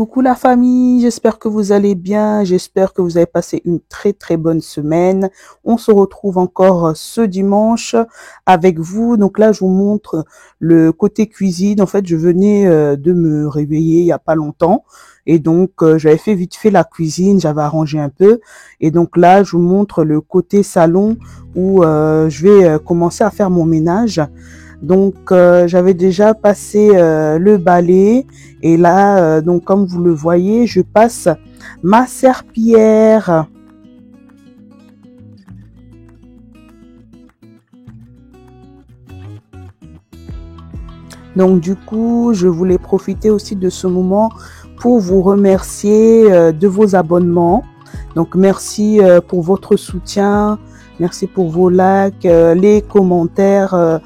Coucou la famille, j'espère que vous allez bien, j'espère que vous avez passé une très bonne semaine. On se retrouve encore ce dimanche avec vous. Donc là, je vous montre le côté cuisine. En fait, je venais de me réveiller il y a pas longtemps et donc j'avais fait vite fait la cuisine, j'avais arrangé un peu et donc là, je vous montre le côté salon où je vais commencer à faire mon ménage. Donc j'avais déjà passé le balai et là donc comme vous le voyez je passe ma serpillière. Donc du coup je voulais profiter aussi de ce moment pour vous remercier de vos abonnements. Donc merci pour votre soutien, merci pour vos likes, les commentaires,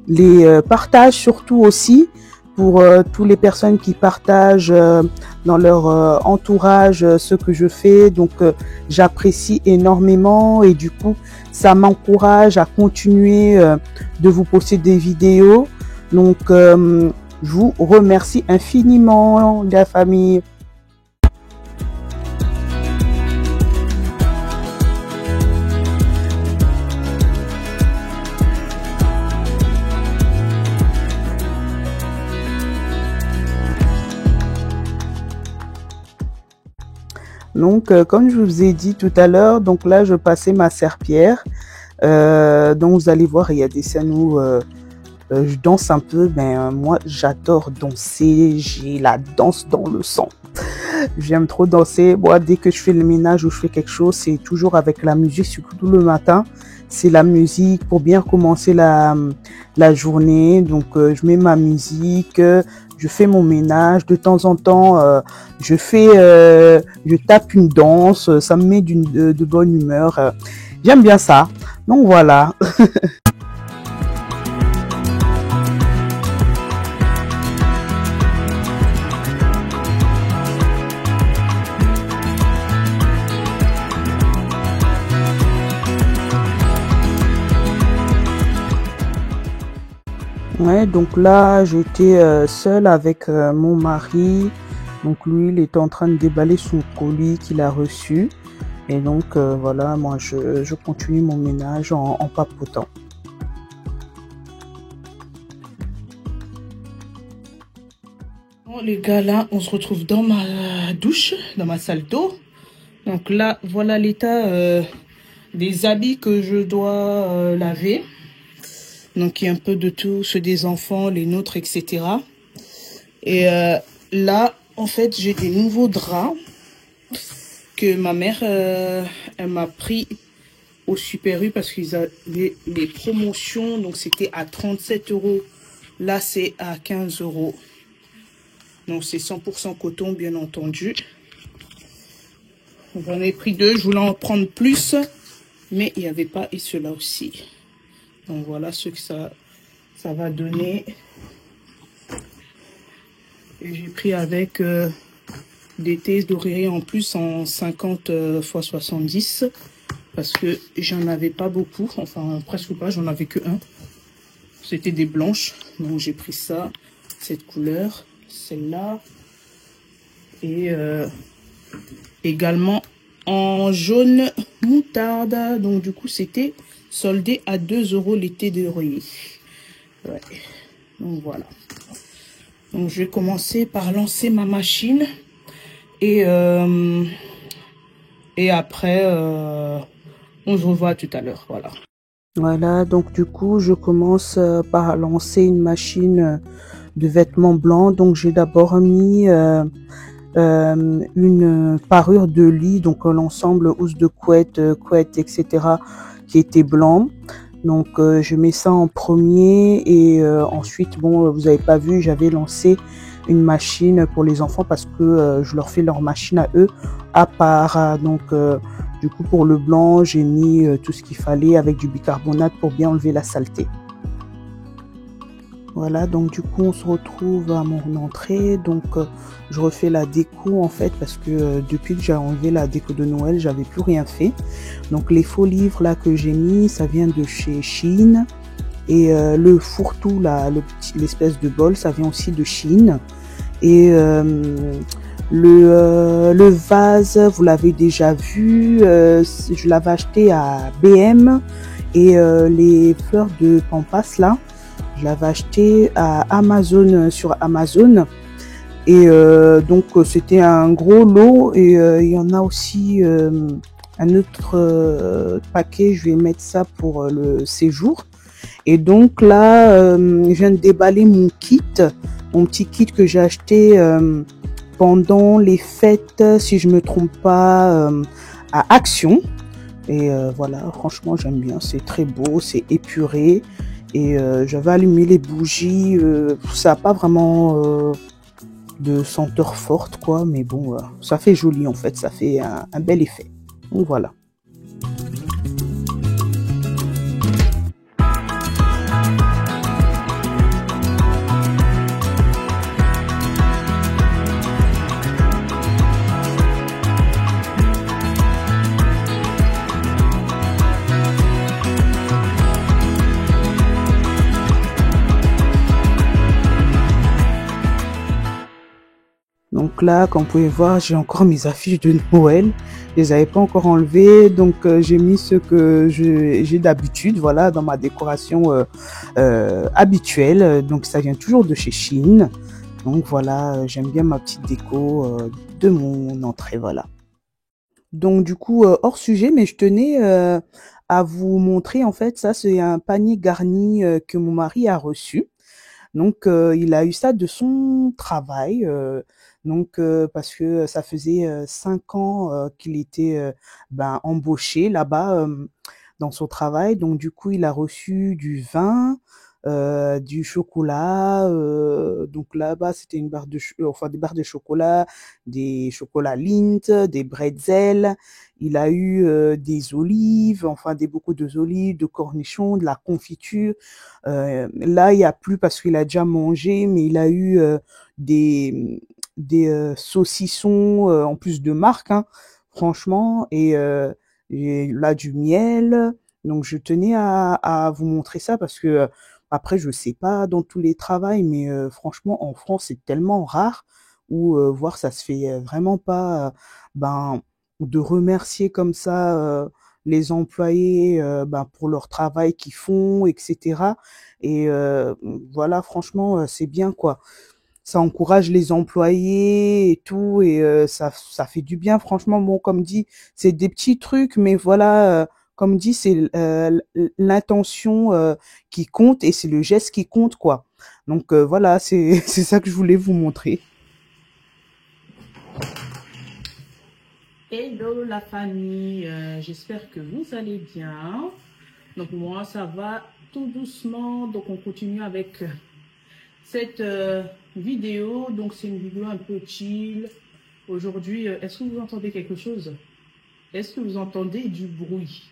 les partages surtout aussi pour toutes les personnes qui partagent dans leur entourage ce que je fais. Donc j'apprécie énormément et du coup ça m'encourage à continuer de vous poster des vidéos. Donc je vous remercie infiniment la famille. Donc, comme je vous ai dit tout à l'heure, donc là, je passais ma serpillière. Donc, vous allez voir, il y a des scènes où je danse un peu. Ben, moi, j'adore danser. J'ai la danse dans le sang. J'aime trop danser. Moi, dès que je fais le ménage ou je fais quelque chose, c'est toujours avec la musique, surtout le matin. C'est la musique pour bien commencer la journée. Donc, je mets ma musique. Je fais mon ménage, de temps en temps, je tape une danse, ça me met de bonne humeur. J'aime bien ça. Donc voilà. Ouais, donc là, j'étais seule avec mon mari. Donc lui, il était en train de déballer son colis qu'il a reçu. Et donc voilà, moi, je continue mon ménage en papotant. Bon les gars, là, on se retrouve dans ma douche, dans ma salle d'eau. Donc là, voilà l'état des habits que je dois laver. Donc, il y a un peu de tout, ceux des enfants, les nôtres, etc. Et là, en fait, j'ai des nouveaux draps que ma mère, elle m'a pris au Super U parce qu'ils avaient les promotions. Donc, c'était à 37 €. Là, c'est à 15 €. Donc, c'est 100% coton, bien entendu. J'en ai pris deux. Je voulais en prendre plus, mais il n'y avait pas. Et ceux-là aussi. Donc voilà ce que ça va donner. Et j'ai pris avec des thés d'oreiller en plus en 50 x 70 parce que j'en avais pas beaucoup, enfin presque pas, j'en avais que un. C'était des blanches, donc j'ai pris ça, cette couleur, celle-là et également en jaune moutarde. Donc du coup c'était soldé à 2 € les thés d'oreiller. Ouais. Donc voilà. Donc je vais commencer par lancer ma machine et après on se revoit tout à l'heure. Voilà. Voilà, donc du coup je commence par lancer une machine de vêtements blancs. Donc j'ai d'abord mis une parure de lit, donc l'ensemble housse de couette, etc. qui était blanc. Donc je mets ça en premier et ensuite bon vous avez pas vu, j'avais lancé une machine pour les enfants parce que je leur fais leur machine à eux à part. Donc du coup pour le blanc j'ai mis tout ce qu'il fallait avec du bicarbonate pour bien enlever la saleté. Voilà, donc du coup on se retrouve à mon entrée. Donc je refais la déco en fait parce que depuis que j'ai enlevé la déco de Noël j'avais plus rien fait. Donc les faux livres là que j'ai mis, ça vient de chez Shein. Et le fourre-tout là, l'espèce de bol, ça vient aussi de Shein. Et Le vase, vous l'avez déjà vu, je l'avais acheté à BM. Et les fleurs de pampas là, je l'avais acheté à Amazon, sur Amazon. Et donc c'était un gros lot. Et il y en a aussi un autre paquet, je vais mettre ça pour le séjour. Et donc là, je viens de déballer mon kit, mon petit kit que j'ai acheté pendant les fêtes, si je me trompe pas, à Action. Et voilà, franchement, j'aime bien. C'est très beau, c'est épuré. Et j'avais allumé les bougies. Ça n'a pas vraiment de senteur forte, quoi. Mais bon, ça fait joli, en fait. Ça fait un bel effet. Donc voilà. Donc là, comme vous pouvez voir, j'ai encore mes affiches de Noël. Je les avais pas encore enlevées, donc j'ai mis ce que j'ai d'habitude, voilà, dans ma décoration habituelle. Donc ça vient toujours de chez Shein. Donc voilà, j'aime bien ma petite déco de mon entrée, voilà. Donc du coup, hors sujet, mais je tenais à vous montrer, en fait, ça c'est un panier garni que mon mari a reçu. Donc, il a eu ça de son travail, donc parce que ça faisait 5 ans qu'il était embauché là-bas dans son travail. Donc, du coup, il a reçu du vin, du chocolat. Donc là-bas, c'était une barre de, enfin des barres de chocolat, des chocolats Lindt, des bretzels. Il a eu des olives, enfin des beaucoup d'olives, de cornichons, de la confiture. Là, il n'y a plus parce qu'il a déjà mangé, mais il a eu des saucissons en plus de marque, hein, franchement, et là du miel. Donc, je tenais à vous montrer ça parce que après, je sais pas dans tous les travails, mais franchement, en France, c'est tellement rare où voir ça se fait vraiment pas, ben, de remercier comme ça les employés pour leur travail qu'ils font, etc. Et voilà, franchement, c'est bien quoi. Ça encourage les employés et tout, et ça fait du bien, franchement. Bon, comme dit, c'est des petits trucs, mais voilà, comme dit, c'est l'intention qui compte et c'est le geste qui compte, quoi. Donc voilà, c'est c'est ça que je voulais vous montrer. Hello la famille, j'espère que vous allez bien. Donc moi ça va tout doucement, donc on continue avec cette vidéo. Donc c'est une vidéo un peu chill. Aujourd'hui, est-ce que vous entendez quelque chose? Est-ce que vous entendez du bruit?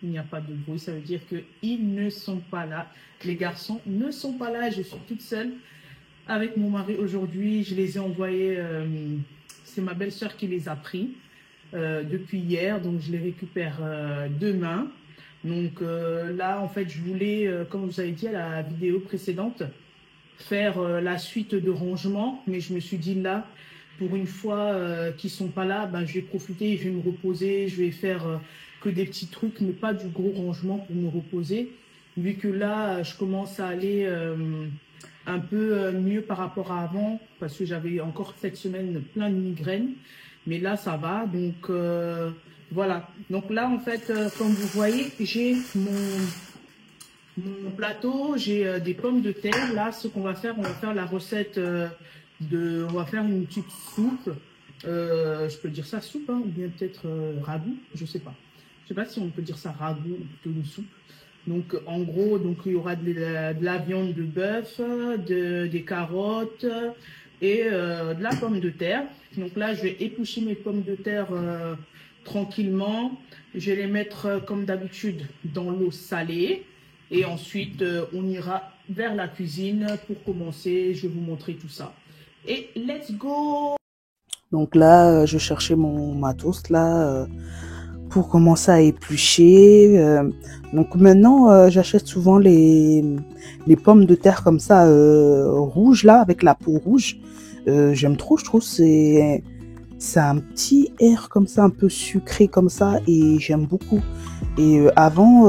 Il n'y a pas de bruit, ça veut dire qu'ils ne sont pas là. Les garçons ne sont pas là, je suis toute seule avec mon mari aujourd'hui. Je les ai envoyés, c'est ma belle-sœur qui les a pris depuis hier, donc je les récupère demain. Donc là, en fait, je voulais, comme vous avez dit à la vidéo précédente, faire la suite de rangement, mais je me suis dit là, pour une fois qu'ils sont pas là, ben, je vais profiter, je vais me reposer, je vais faire que des petits trucs, mais pas du gros rangement pour me reposer, vu que là, je commence à aller un peu mieux par rapport à avant, parce que j'avais encore cette semaine plein de migraines, mais là, ça va, donc voilà. Donc là, en fait, comme vous voyez, j'ai mon plateau, j'ai des pommes de terre. Là, ce qu'on va faire, on va faire la recette on va faire une petite soupe. Je peux dire ça soupe, hein, ou bien peut-être ragoût, je sais pas. Je sais pas si on peut dire ça ragoût ou plutôt une soupe. Donc, en gros, donc il y aura de la viande de bœuf, des carottes et de la pomme de terre. Donc là, je vais éplucher mes pommes de terre tranquillement. Je vais les mettre comme d'habitude dans l'eau salée. Et ensuite, on ira vers la cuisine pour commencer. Je vais vous montrer tout ça. Et let's go! Donc là, je cherchais mon matos là pour commencer à éplucher. Donc maintenant, j'achète souvent les pommes de terre comme ça rouges là avec la peau rouge. J'aime trop, je trouve Ça a un petit air comme ça, un peu sucré comme ça, et j'aime beaucoup. Et avant,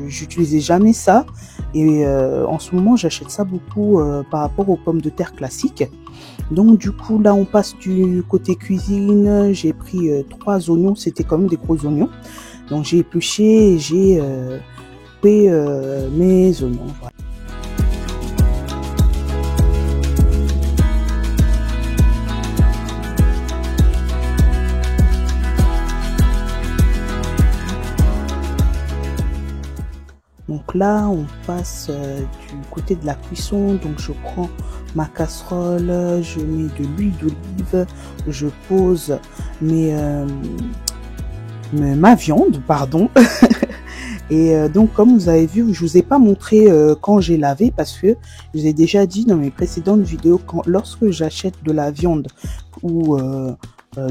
j'utilisais jamais ça. Et en ce moment, j'achète ça beaucoup par rapport aux pommes de terre classiques. Donc du coup, là, on passe du côté cuisine. J'ai pris 3 oignons, c'était quand même des gros oignons. Donc j'ai épluché et j'ai coupé mes oignons. Voilà. Donc là, on passe du côté de la cuisson. Donc je prends ma casserole, je mets de l'huile d'olive, je pose ma viande, pardon. Et donc comme vous avez vu, je vous ai pas montré quand j'ai lavé parce que je vous ai déjà dit dans mes précédentes vidéos, lorsque j'achète de la viande ou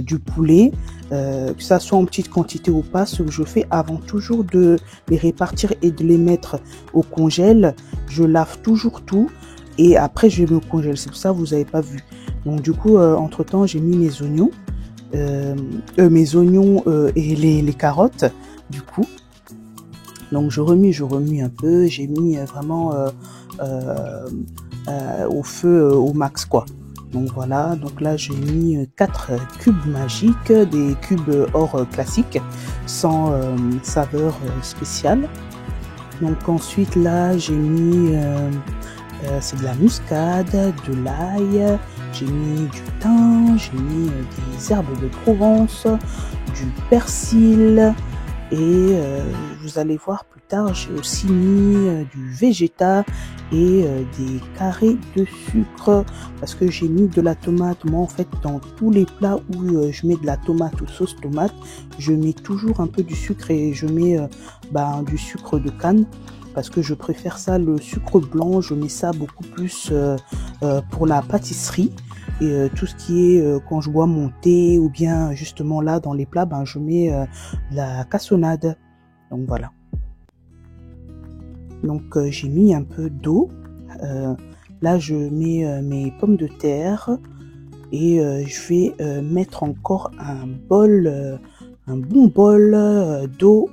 du poulet, que ça soit en petite quantité ou pas, ce que je fais avant toujours de les répartir et de les mettre au congèle, je lave toujours tout et après je les mets au congèle. C'est pour ça que vous n'avez pas vu. Donc du coup, entre temps, j'ai mis mes oignons, et les carottes du coup. Donc je remue un peu, j'ai mis vraiment au feu au max quoi. Donc voilà, donc là j'ai mis 4 cubes magiques, des cubes or classiques, sans saveur spéciale. Donc ensuite là j'ai mis, c'est de la muscade, de l'ail, j'ai mis du thym, j'ai mis des herbes de Provence, du persil. Et vous allez voir plus tard, j'ai aussi mis du végéta et des carrés de sucre parce que j'ai mis de la tomate. Moi en fait dans tous les plats où je mets de la tomate ou sauce tomate, je mets toujours un peu du sucre et je mets du sucre de canne parce que je préfère ça. Le sucre blanc, je mets ça beaucoup plus pour la pâtisserie. Et tout ce qui est quand je bois mon thé ou bien justement là dans les plats, je mets de la cassonade. Donc voilà. Donc j'ai mis un peu d'eau. Là je mets mes pommes de terre et je vais mettre encore un bon bol d'eau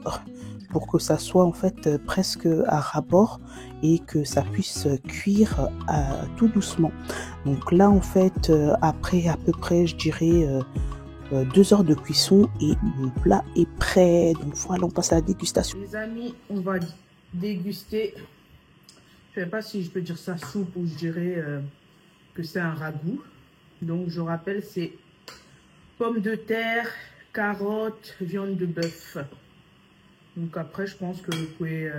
pour que ça soit en fait presque à ras-bord et que ça puisse cuire tout doucement. Donc là en fait après à peu près je dirais 2 heures de cuisson et mon plat est prêt. Donc voilà, on passe à la dégustation. Les amis, on va déguster. Je ne sais pas si je peux dire ça soupe ou je dirais que c'est un ragoût. Donc je rappelle, c'est pommes de terre, carottes, viande de bœuf. Donc après, je pense que vous pouvez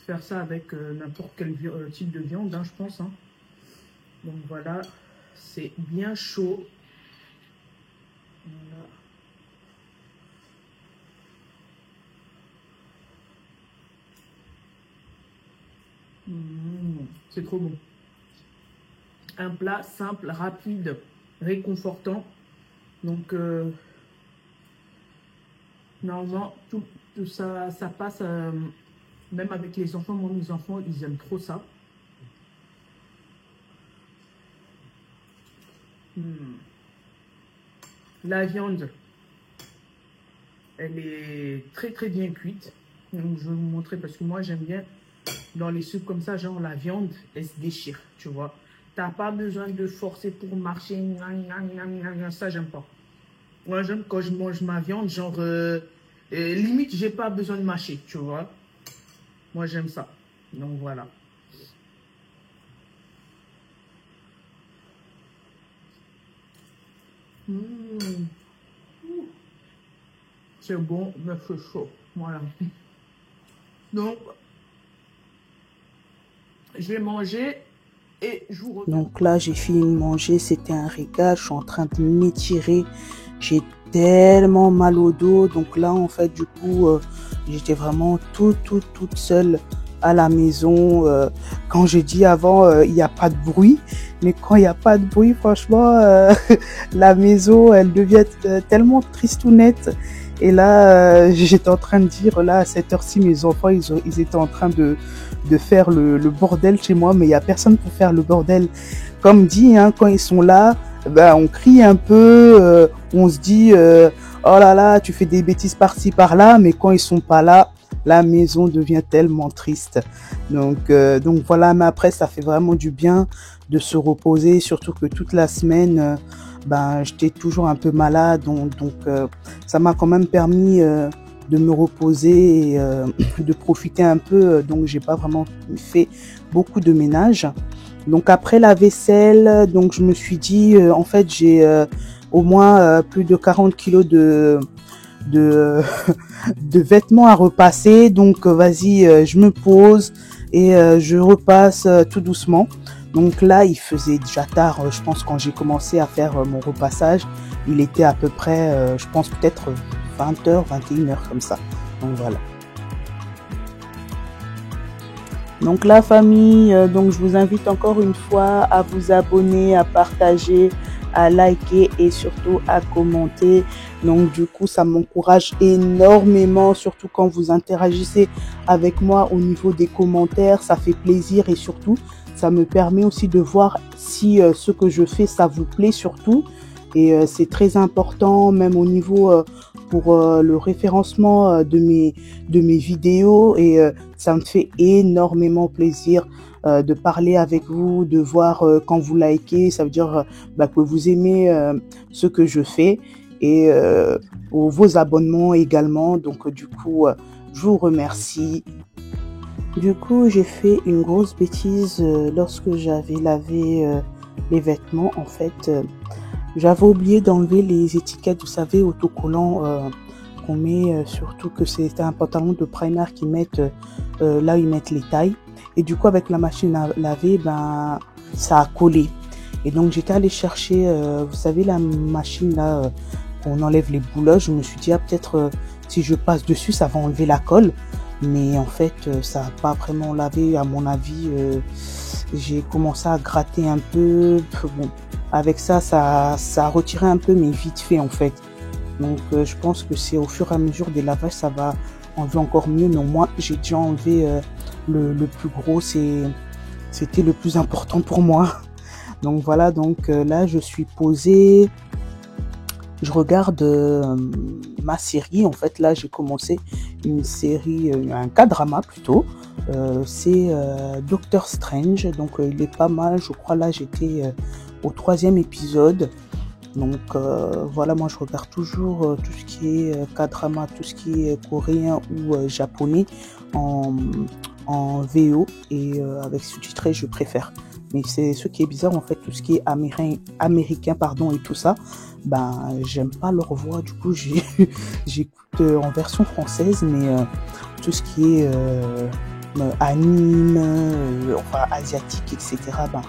faire ça avec n'importe quel type de viande, je pense. Donc voilà, c'est bien chaud. Voilà. C'est trop bon. Un plat simple, rapide, réconfortant. Donc normalement, tout ça passe même avec les enfants. Moi, mes enfants, ils aiment trop ça. La viande, elle est très très bien cuite. Donc je vais vous montrer parce que moi j'aime bien dans les soupes comme ça, genre la viande, elle se déchire, tu vois. T'as pas besoin de forcer pour marcher, ça j'aime pas. Moi j'aime quand je mange ma viande, genre limite j'ai pas besoin de mâcher, tu vois. Moi j'aime ça. Donc voilà. C'est bon, mais c'est chaud. Voilà. Donc, je vais manger et je vous reviens. Donc là, j'ai fini de manger. C'était un régal. Je suis en train de m'étirer. J'ai tellement mal au dos. Donc là, en fait, du coup, j'étais vraiment toute seule à la maison. Quand j'ai dit avant, il n'y a pas de bruit. Mais quand il n'y a pas de bruit, franchement, la maison, elle devient tellement tristounette. Et là, j'étais en train de dire, là, à cette heure-ci, mes enfants, ils étaient en train de faire le bordel chez moi, mais il n'y a personne pour faire le bordel. Comme dit, quand ils sont là, ben, on crie un peu, on se dit oh là là, tu fais des bêtises par-ci par-là, mais quand ils sont pas là, la maison devient tellement triste. Donc voilà, mais après ça fait vraiment du bien de se reposer, surtout que toute la semaine, ben j'étais toujours un peu malade, donc ça m'a quand même permis de me reposer et de profiter un peu. Donc j'ai pas vraiment fait beaucoup de ménage. Donc après la vaisselle, donc je me suis dit en fait j'ai au moins plus de 40 kilos de de vêtements à repasser. Donc vas-y, je me pose et je repasse tout doucement. Donc là, il faisait déjà tard, je pense, quand j'ai commencé à faire mon repassage. Il était à peu près, je pense peut-être 20h, 21h comme ça. Donc voilà. Donc la famille, donc je vous invite encore une fois à vous abonner, à partager, à liker et surtout à commenter. Donc du coup, ça m'encourage énormément, surtout quand vous interagissez avec moi au niveau des commentaires. Ça fait plaisir et surtout, ça me permet aussi de voir si ce que je fais, ça vous plaît surtout. Et c'est très important, même au niveau pour le référencement de mes vidéos. Et ça me fait énormément plaisir de parler avec vous, de voir quand vous likez. Ça veut dire que vous aimez ce que je fais. Et vos abonnements également. Donc du coup, je vous remercie. Du coup, j'ai fait une grosse bêtise lorsque j'avais lavé les vêtements. En fait, j'avais oublié d'enlever les étiquettes, vous savez, autocollants qu'on met, surtout que c'est un pantalon de primaire qu'ils mettent là où ils mettent les tailles. Et du coup, avec la machine à laver, ben ça a collé. Et donc, j'étais allée chercher, vous savez, la machine là, qu'on enlève les boulots. Je me suis dit, ah, peut-être si je passe dessus, ça va enlever la colle. Mais en fait, ça n'a pas vraiment lavé, à mon avis. J'ai commencé à gratter un peu. Bon, avec ça a retiré un peu, mais vite fait en fait. Donc, je pense que c'est au fur et à mesure des lavages, ça va enlever encore mieux. Mais au moins, j'ai déjà enlevé le plus gros. C'était le plus important pour moi. Donc voilà, donc là, je suis posée. Je regarde ma série. En fait, là, j'ai commencé une série, un K-drama plutôt. C'est Doctor Strange. Donc, il est pas mal. Je crois là, j'étais au 3e épisode. Donc, voilà, moi, je regarde toujours tout ce qui est K-drama, tout ce qui est coréen ou japonais en VO et avec sous-titré, je préfère. Mais c'est ce qui est bizarre, en fait, tout ce qui est américain, pardon, et tout ça, ben, j'aime pas leur voix, du coup, j'écoute en version française, mais tout ce qui est anime, enfin, asiatique, etc., ben,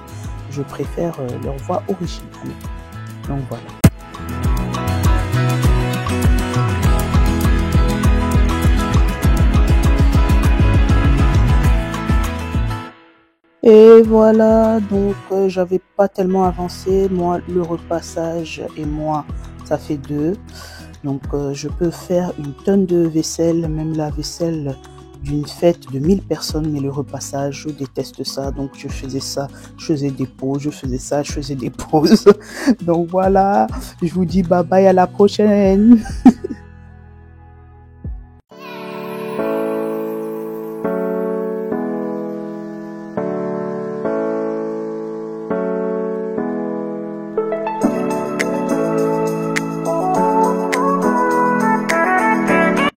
je préfère leur voix originale. Donc, voilà. Et voilà, donc j'avais pas tellement avancé. Moi, le repassage et moi, ça fait 2. Donc je peux faire une tonne de vaisselle, même la vaisselle d'une fête de 1000 personnes, mais le repassage, je déteste ça. Donc je faisais ça, je faisais des pauses, je faisais ça, je faisais des pauses. Donc voilà, je vous dis bye bye, à la prochaine.